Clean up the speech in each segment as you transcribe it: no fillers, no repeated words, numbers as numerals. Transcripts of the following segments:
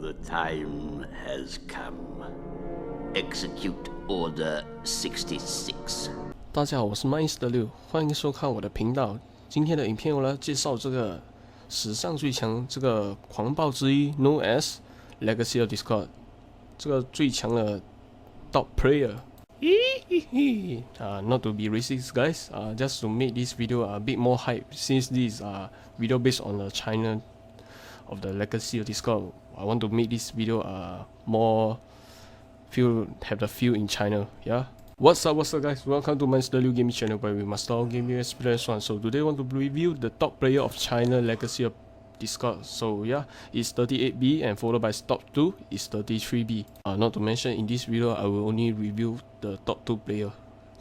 The time has come. Execute Order 66. 大家好，我是 Meister 6，欢迎收看我的频道。今天的影片我来介绍这个史上最强这个狂暴之翼 ，known as Legacy of Discord， 这个最强的 top player。Not to be racist, guys. Just to make this video a bit more hype, since this video based on the China of the Legacy of Discord. I want to make this video more have the feel in China. Yeah. What's up, guys? Welcome to Meister Gaming channel, where we master all gaming experience one. So today I want to review the top player of China Legacy of Discord. So yeah, it's 38B and followed by top 2 is 33B. Not to mention in this video I will only review the top 2 player,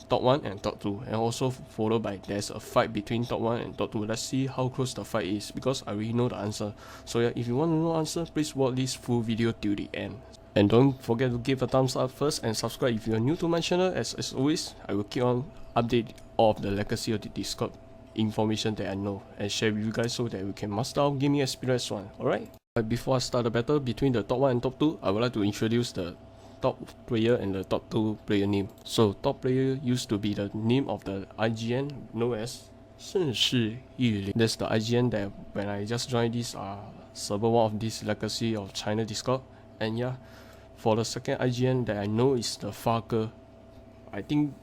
top 1 and top 2, and also followed by there's a fight between top 1 and top 2. Let's see how close the fight is, because I already know the answer. So yeah, if you want to know the answer, please watch this full video till the end. And don't forget to give a thumbs up first and subscribe if you are new to my channel. As always, I will keep on update all of the Legacy of the Discord information that I know and share with you guys so that we can master our gaming experience one. Alright? Before I start the battle between the top 1 and top 2, I would like to introduce the top player and the top 2 player name. So top player used to be the name of the IGN known as 38BILLIONS. That's the IGN that when I just joined this server one of this Legacy of China Discord. And yeah, for the second IGN that I know is the Fucker. I think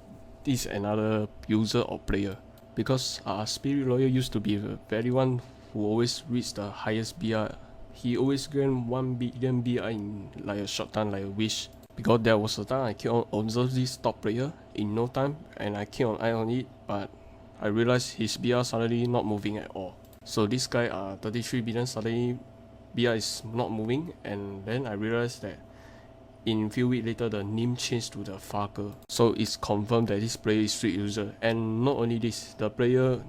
this is another user or player, because Spirit Lawyer used to be the very one who always reads the highest BR. He always gained 1 billion BR in like a short time, like a wish. Because there was a time I kept on observe this top player in no time, and I kept on eye on it, but I realized his BR suddenly not moving at all. So this guy 33 billion suddenly BR is not moving, and then I realized that in few weeks later the name changed to the Fucker. So it's confirmed that this player is street user. And not only this, the player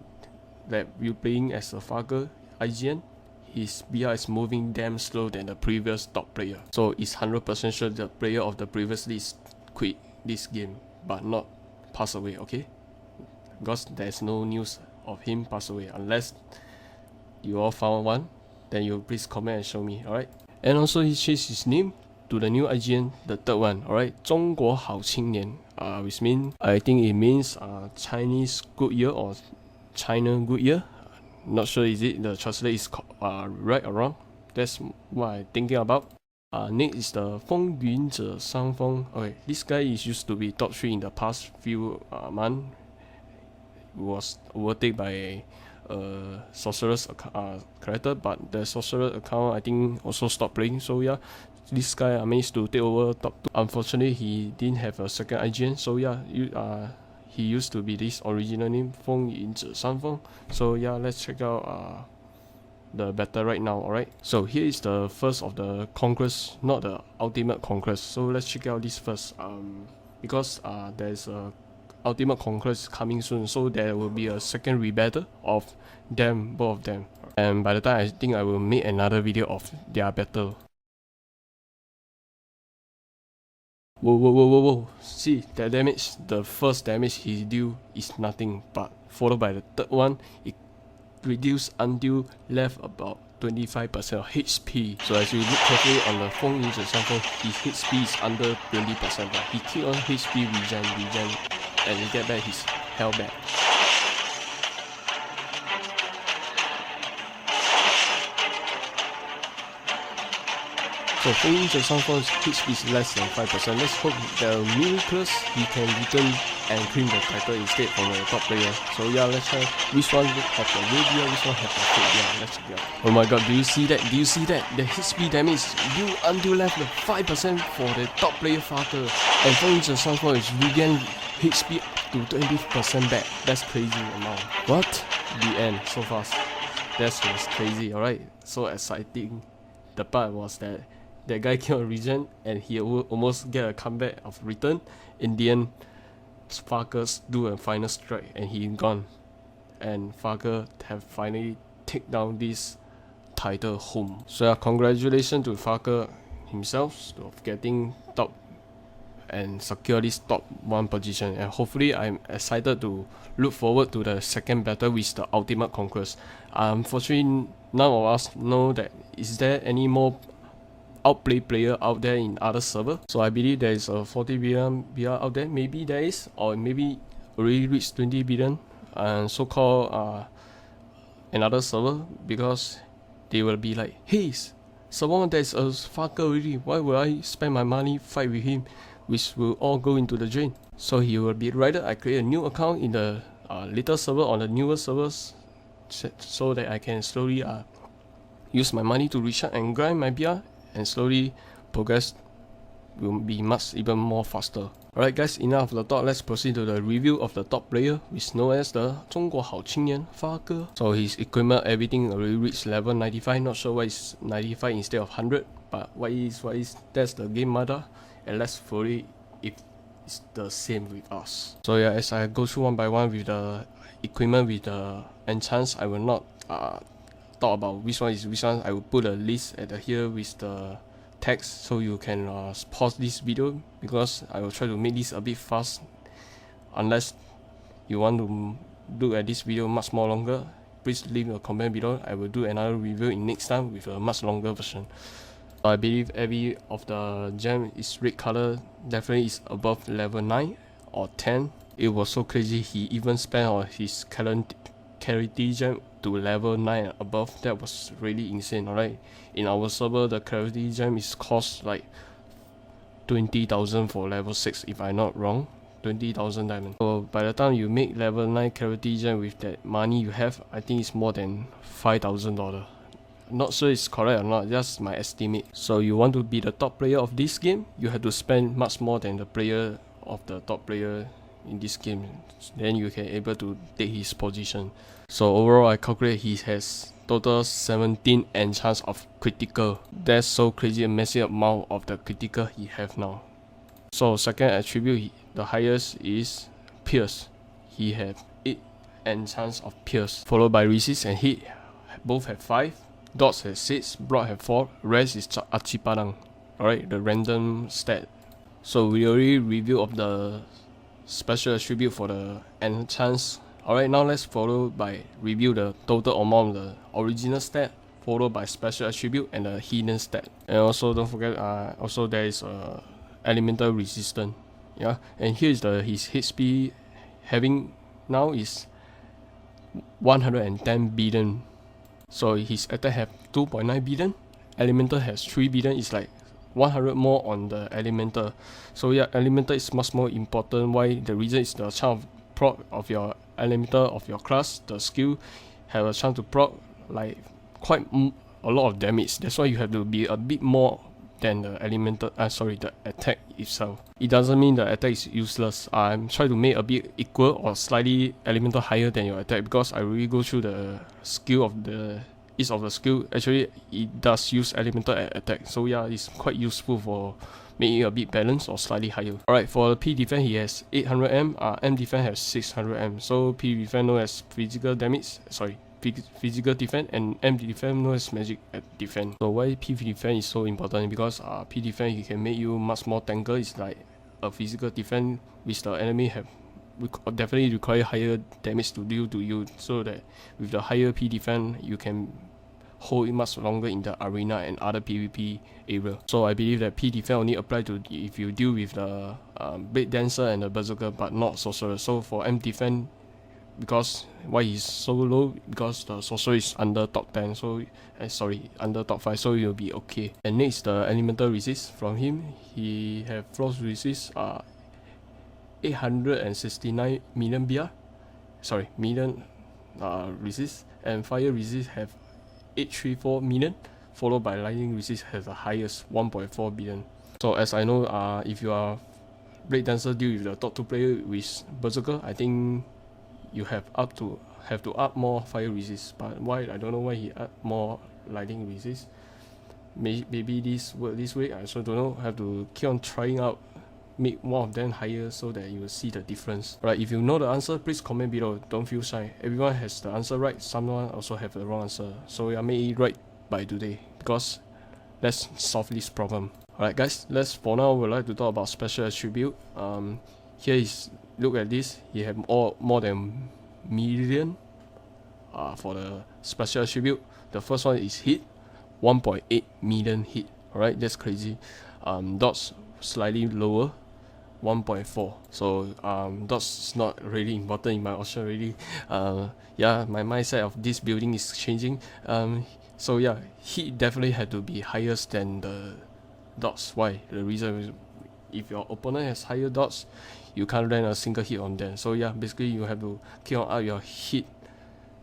that you playing as a Fucker IGN, his BR is moving damn slow than the previous top player. So it's 100% sure the player of the previous list quit this game, but not pass away, okay? Because there's no news of him pass away. Unless you all found one, then you please comment and show me, alright? And also he changed his name to the new IGN, the third one, alright? 中国好青年, which means, I think it means Chinese good year or China good year. Not sure is it the translate is right or wrong. That's what I'm thinking about. Next is the 风云者伤风. Okay, this guy is used to be top 3 in the past few months. Was overtaken by sorcerer's character, but the sorcerer account I think also stopped playing. So yeah, this guy managed to take over top 2. Unfortunately, he didn't have a second IGN. So yeah, he used to be this original name 风云者伤风. So yeah, let's check out the battle right now. Alright, so here is the first of the Conquest, not the ultimate Conquest. So let's check out this first. Because there's a ultimate Conquest coming soon, so there will be a second rebattle of them, both of them. And by the time I think I will make another video of their battle. Whoa. See that damage, the first damage he deal is nothing, but followed by the third one, it reduced until left about 25% of HP. So as you look carefully on the 风云者伤风, his HP is under 20%, but he keep on HP regen, and he get back his health back. So 风云者伤风 HP is less than 5%. Let's hope the miraculous he can return and claim the title instead from the top player. So yeah, let's try which one have the real BR, which one have the fake BR. Let's check it out. Oh my god, do you see that? The HP damage due until left 5% for the top player Fucker. And 风云者伤风 is regain HP to 20% back. That's crazy amount. What? The end, so fast. That was crazy, alright? So exciting. The part was that guy killed regen and he almost get a comeback of return. In the end, Fucker do a final strike and he gone. And Fucker have finally take down this title home. So yeah, congratulations to Fucker himself of getting top and secure this top 1 position, and hopefully I'm excited to look forward to the second battle with the ultimate Conquest. Unfortunately, none of us know that is there any more outplay player out there in other server. So I believe there is a 40 billion BR out there. Maybe there is, or maybe already reached 20 billion and so-called another server, because they will be like, hey, someone there's a fucker already, why would I spend my money fight with him, which will all go into the drain. So he will be rather I create a new account in the later server on the newer servers, so that I can slowly use my money to recharge and grind my BR, and slowly progress will be much even more faster. Alright guys, enough of the talk, let's proceed to the review of the top player, which is known as the 中国好青年发哥. So his equipment, everything already reached level 95, not sure why it's 95 instead of 100, but what is, that's the game mother, and let's follow it if it's the same with us. So yeah, as I go through one by one with the equipment, with the enchants, I will not talk about which one is which one. I will put a list at here with the text, so you can pause this video, because I will try to make this a bit fast. Unless you want to look at this video much more longer, please leave a comment below. I will do another review in next time with a much longer version. I believe every of the gem is red color, definitely is above level 9 or 10. It was so crazy, he even spent on his clarity gem to level 9 and above. That was really insane. Alright, in our server the clarity gem is cost like 20,000 for level 6 if I'm not wrong, 20,000 diamond. So by the time you make level 9 clarity gem with that money you have, I think it's more than $5,000. Not sure it's correct or not, just my estimate. So you want to be the top player of this game, you have to spend much more than the player of the top player in this game, then you can able to take his position. So overall I calculate he has total 17 enchants of critical. That's so crazy, a massive amount of the critical he have now. So second attribute, the highest is pierce. He have 8 enchants of pierce, followed by resist and hit, both have 5. Dots have 6, block have 4, rest is Achipadang. Alright, the random stat. So we already review of the special attribute for the enchants. Alright, now let's follow by review the total amount of the original stat, followed by special attribute and the hidden stat. And also don't forget, also there is elemental resistance. Yeah, and here is his HP having now is 110 billion. So his attack have 2.9 billion, elemental has 3 billion, it's like 100 more on the elemental. So yeah, elemental is much more important. Why? The reason is the chance of proc of your elemental of your class, the skill have a chance to proc like quite a lot of damage. That's why you have to be a bit more than the elemental, the attack itself. It doesn't mean the attack is useless. I'm trying to make a bit equal or slightly elemental higher than your attack, because I really go through the skill of each of the skill. Actually it does use elemental attack, so yeah, it's quite useful for making it a bit balanced or slightly higher. Alright, for the P defense he has 800M, M defense has 600M. So P defense known as physical damage, physical defense, and M defense known as magic defense. So why P defense is so important? Because P defense he can make you much more tanker. It's like a physical defense which the enemy have definitely require higher damage to deal to you, so that with the higher P defense you can hold it much longer in the arena and other PvP area. So I believe that P defense only apply to if you deal with the Blade Dancer and the Berserker, but not Sorcerer. So for M defense, because why he's so low, because the Sorcerer is under top 10, so under top 5, so you'll be okay. And next, the elemental resist from him, he have frost resist 869 million million resist, and fire resist have 834 million, followed by lightning resist has the highest 1.4 billion. So as I know, if you are Blade Dancer deal with the top 2 player with Berserker, I think you have to up more fire resist. But why? I don't know why he add more lightning resist. Maybe this work this way, I also don't know. Have to keep on trying out, make one of them higher so that you will see the difference. Right, if you know the answer, please comment below. Don't feel shy. Everyone has the answer right, someone also have the wrong answer. So I made it right by today, because let's solve this problem. Alright guys, for now we'd like to talk about special attribute. Here is, look at this, he have more than million for the special attribute. The first one is hit, 1.8 million hit. Alright, that's crazy. Dots slightly lower, 1.4. So dots is not really important in my option really. Yeah, my mindset of this building is changing. So yeah, hit definitely had to be higher than the dots. Why? The reason is if your opponent has higher dots, you can't land a single hit on them. So yeah, basically you have to keep on up your hit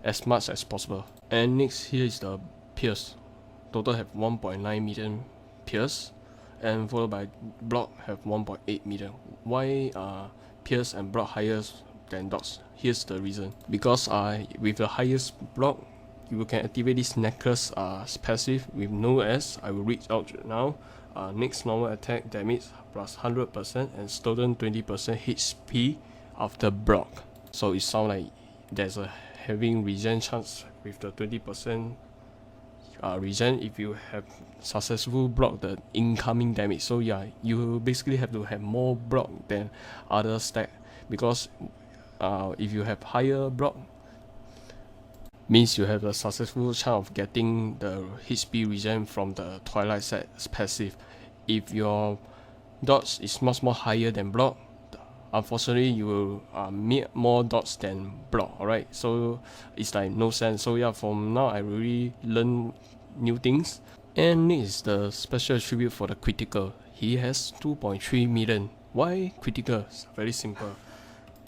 as much as possible. And next here is the pierce. Total have 1.9 million pierce, and followed by block have 1.8 million. Why pierce and block higher than dots? Here's the reason. Because with the highest block, you can activate this necklace passive with no S. I will read out now. Next normal attack damage plus 100% and stolen 20% HP after block. So it sounds like there's a having regen chance with the 20% regen if you have successful block the incoming damage. So yeah, you basically have to have more block than other stack, because if you have higher block, means you have a successful chance of getting the HP regen from the Twilight set's passive. If your dots is much more higher than block, unfortunately you will meet more dots than block. Alright, so it's like no sense. So yeah, from now I really learn new things. And next is the special attribute for the critical. He has 2.3 million. Why critical? It's very simple.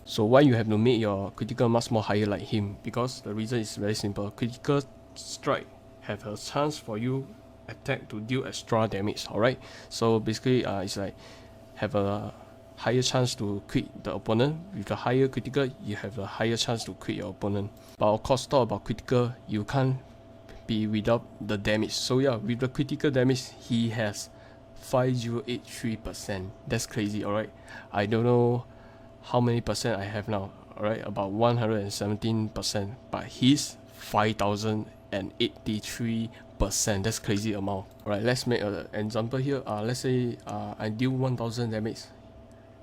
So why you have to make your critical much more higher like him? Because the reason is very simple. Critical strike have a chance for you attack to deal extra damage. Alright, so basically it's like have a higher chance to crit the opponent. With the higher critical, you have a higher chance to crit your opponent. But of course, talk about critical, you can't be without the damage. So yeah, with the critical damage, he has 5083%. That's crazy. Alright, I don't know how many percent I have now. Alright, about 117%, but he's 5083%. That's crazy amount. Alright, let's make an example here. Let's say I deal 1000 damage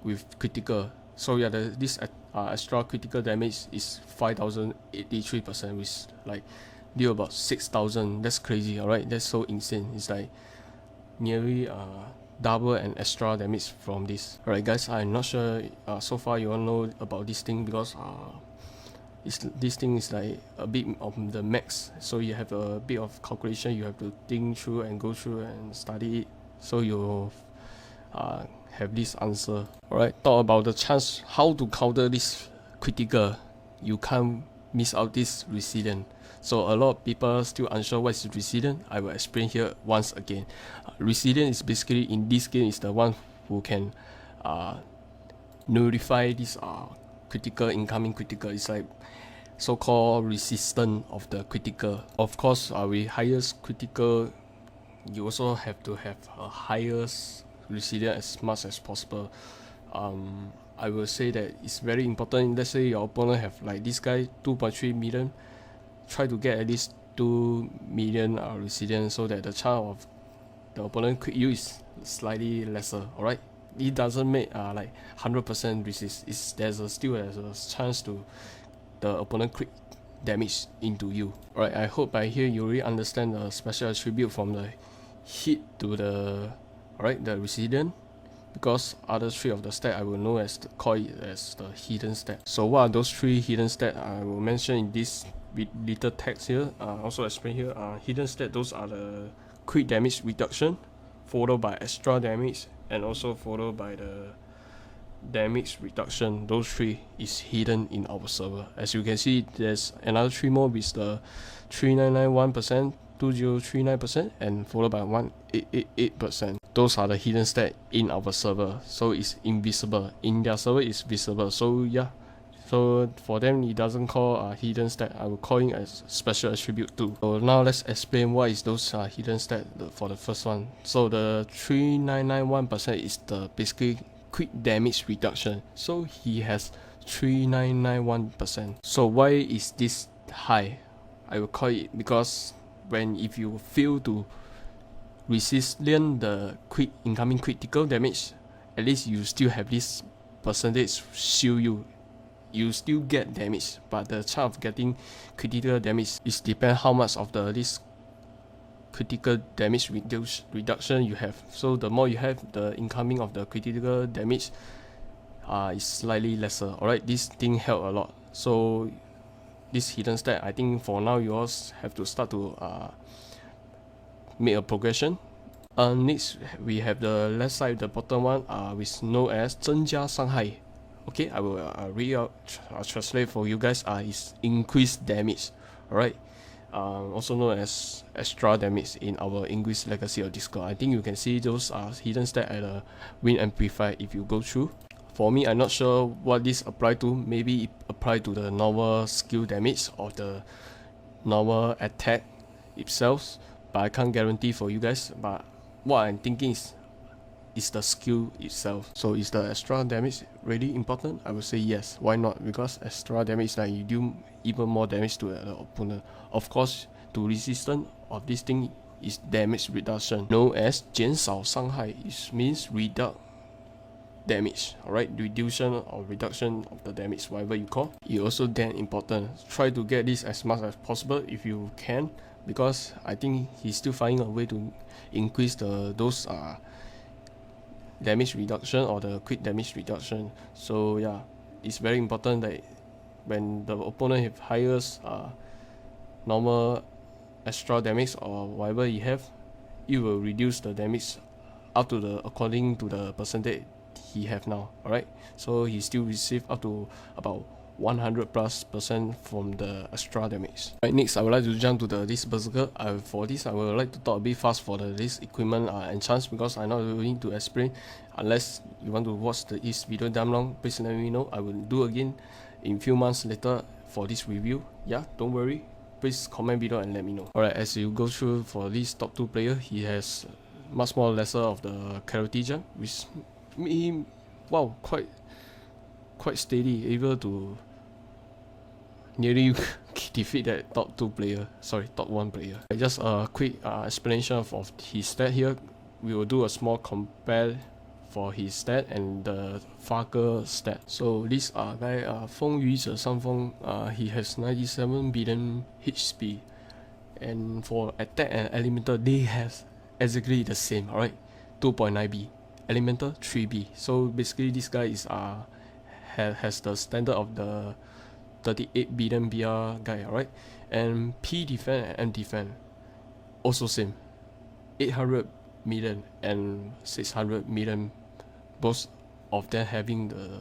with critical. So yeah, this extra critical damage is 5083%, which like deal about 6000. That's crazy. Alright, that's so insane. It's like nearly double and extra damage from this. Alright guys, I'm not sure so far you all know about this thing, because this thing is like a bit of the max, so you have a bit of calculation you have to think through and go through and study it, so you have this answer. Alright, talk about the chance how to counter this critical. You can't miss out this resilient. So a lot of people still unsure what is resilient. I will explain here once again. Resilient is basically in this game is the one who can nullify this critical incoming critical. It's like so-called resistant of the critical. Of course, with highest critical, you also have to have a highest resilient as much as possible. I will say that it's very important. Let's say your opponent have like this guy 2.3 million, try to get at least 2 million resilient, so that the chance of the opponent crit you is slightly lesser. Alright, it doesn't make like 100% resist. There's still a chance to the opponent crit damage into you. Alright, I hope by here you really understand the special attribute from the hit to the the resilient, because other three of the stat I will know as call it as the hidden stat. So what are those three hidden stat I will mention in this little text here. Also explain here. Hidden stat, those are the crit damage reduction, followed by extra damage, and also followed by the damage reduction. Those three is hidden in our server. As you can see, there's another three more with the 3991%, 2039%, and followed by 1888%. Those are the hidden stat in our server, so it's invisible. In their server it's visible. So yeah, so for them it doesn't call hidden stat. I will call it as special attribute too. So now let's explain what is those hidden stat for the first one. So the 3991% is the basically quick damage reduction. So he has 3991%. So why is this high? I will call it because if you fail to resilient the quick incoming critical damage, at least you still have this percentage shield you still get damage, but the chance of getting critical damage is depend how much of this critical damage reduction you have. So the more you have, the incoming of the critical damage is slightly lesser. Alright, this thing helped a lot. So this hidden stat, I think for now you all have to start to make a progression. Next we have the left side, the bottom one, which known as 增加伤害. Okay, I will read out, translate for you guys. Is increased damage. Alright, also known as extra damage in our English legacy of Discord. I think you can see those hidden stat at the wind amplifier if you go through. For me, I'm not sure what this apply to. Maybe it apply to the normal skill damage or the normal attack itself, but I can't guarantee for you guys. But what I'm thinking is the skill itself. So is the extra damage really important? I would say yes. Why not? Because extra damage, like you do even more damage to the opponent. Of course, to resistance of this thing is damage reduction, known as 减少伤害. It means reduce damage. Alright, reduction or reduction of the damage, whatever you call. It also then important. Try to get this as much as possible if you can, because I think he's still finding a way to increase those damage reduction or the crit damage reduction. So yeah, it's very important that when the opponent have highest normal extra damage or whatever you have, it will reduce the damage up to the according to the percentage he have now. Alright, so he still receive up to about 100+% from the extra damage. Right, next I would like to jump to this berserker. For this I would like to talk a bit fast for this equipment and chance, because I'm not going to explain. Unless you want to watch this video damn long, please let me know. I will do again in few months later for this review. Yeah, don't worry, please comment below and let me know. Alright, as you go through for this top 2 player, he has much more lesser of the clarity jump, which made him, wow, quite steady, able to nearly defeat that top 1 player. Just a quick explanation of his stat here. We will do a small compare for his stat and the Faker stat. So this guy, 风雨者上风, he has 97 billion HP, and for attack and elemental they have exactly the same. Alright, 2.9B, elemental 3B. So basically this guy is has the standard of the 38 billion BR guy. Alright, and P defense and M defense also same, 800 million and 600 million, both of them having the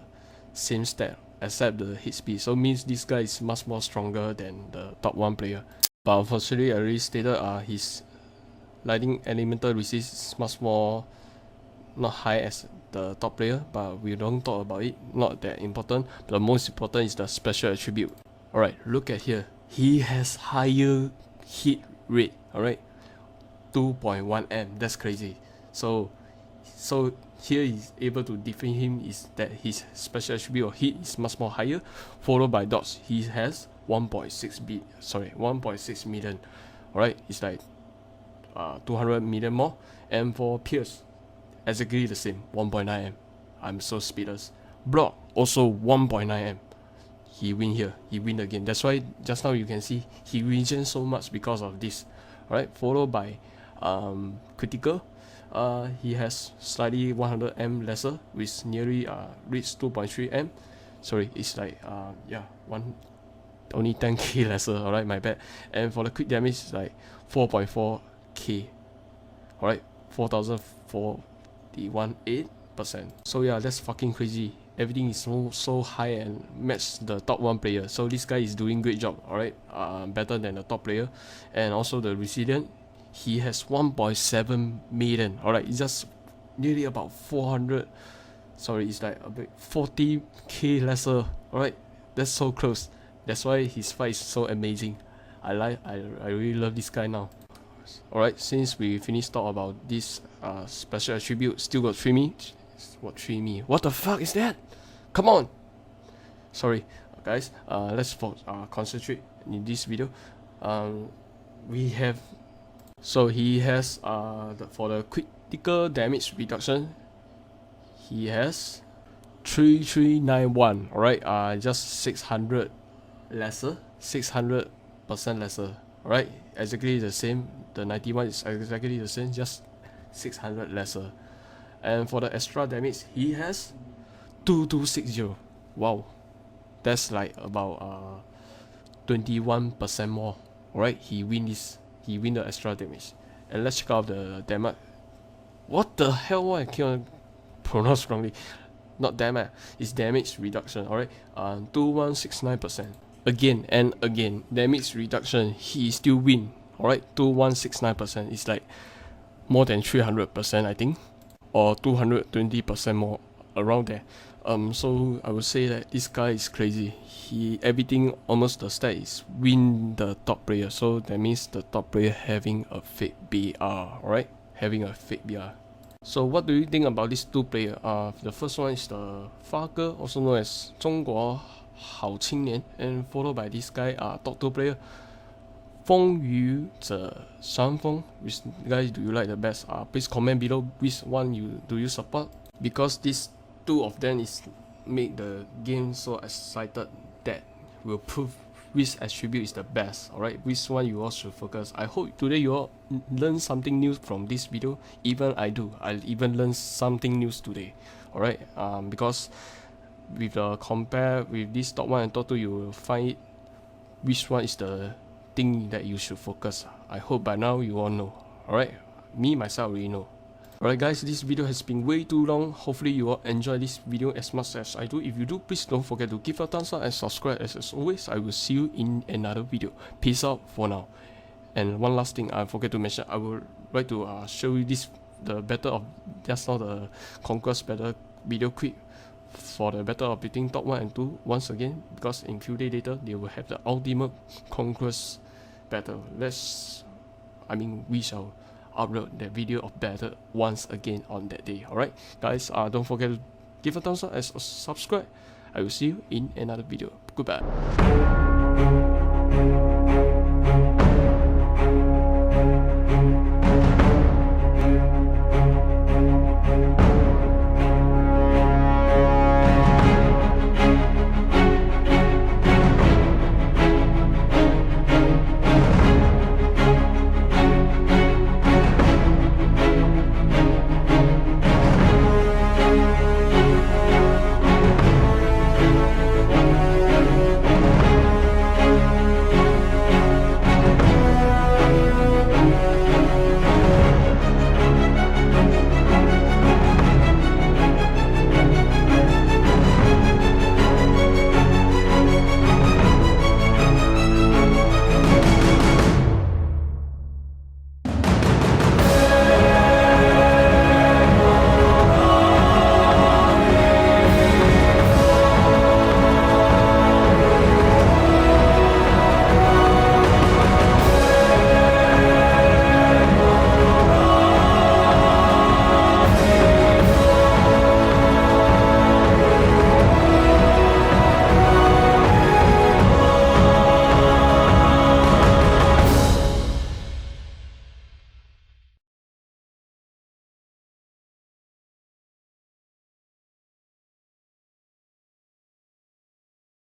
same stat except the hit speed. So means this guy is much more stronger than the top 1 player. But unfortunately, I already stated his lightning elemental resist is much more not high as the top player, but we don't talk about it, not that important. But the most important is the special attribute. Alright, look at here, he has higher hit rate. Alright, 2.1M, that's crazy. So here is able to defeat him is that his special attribute or hit is much more higher, followed by dodge. He has 1.6 million. Alright, it's like 200 million more. And for pierce, exactly the same, 1.9M. I'm so speedless. Block also 1.9M. He win here, he win again. That's why just now you can see he regen so much because of this. Alright, followed by critical. He has slightly 100M lesser, which nearly reached 2.3M. Sorry, it's like only 10k lesser. Alright, my bad. And for the quick damage, it's like 4.4k. Alright, 4,418%. So yeah, that's fucking crazy. Everything is so high and match the top 1 player. So this guy is doing great job. Alright, better than the top player. And also the resilient, he has 1.7 million. Alright, it's just nearly about 400. Sorry, it's like about 40k lesser. Alright, that's so close. That's why his fight is so amazing. I really love this guy now. Alright, since we finished talk about this special attribute, still got 3 me. What 3 me? What the fuck is that? Come on. Sorry, guys. Let's concentrate in this video. We have. So he has for the critical damage reduction, he has 3391. Alright, just 600 lesser, 600% lesser. Alright, exactly the same. The 91 is exactly the same, just 600 lesser. And for the extra damage, he has 2260. Wow, that's like about 21% more. Alright, he win the extra damage. And let's check out the damage. What the hell? Why I can't pronounce wrongly? Not damage, it's damage reduction. Alright, 2169%. Again and again, damage reduction, he still win. Alright, 2169%. It's like more than 300%, I think, or 220% more, around there. So I would say that this guy is crazy. He everything almost the stat is win the top player. So that means the top player having a fake BR. Alright, having a fake BR. So what do you think about these two players? The first one is the 发哥, also known as 中国好青年, and followed by this guy, top 2 player, 风雨者山峰. Which guys do you like the best? Please comment below which one do you support, because these two of them is make the game so excited that will prove which attribute is the best. Alright, which one you all should focus. I hope today you all learn something new from this video. Even I even learn something new today. Alright, because with the compare with this top 1 and top 2, you will find it which one is the thing that you should focus. I hope by now you all know. Alright, me myself already know. Alright guys, this video has been way too long. Hopefully you all enjoy this video as much as I do. If you do, please don't forget to give a thumbs up and subscribe. As always, I will see you in another video. Peace out for now. And one last thing I forget to mention, I would like to show you this, the battle of just now, the Conquest battle video clip for the battle of between top 1 and 2 once again, because in few days later they will have the ultimate Conquest battle. We shall upload the video of battle once again on that day. Alright guys, don't forget to give a thumbs up and subscribe. I will see you in another video. Goodbye.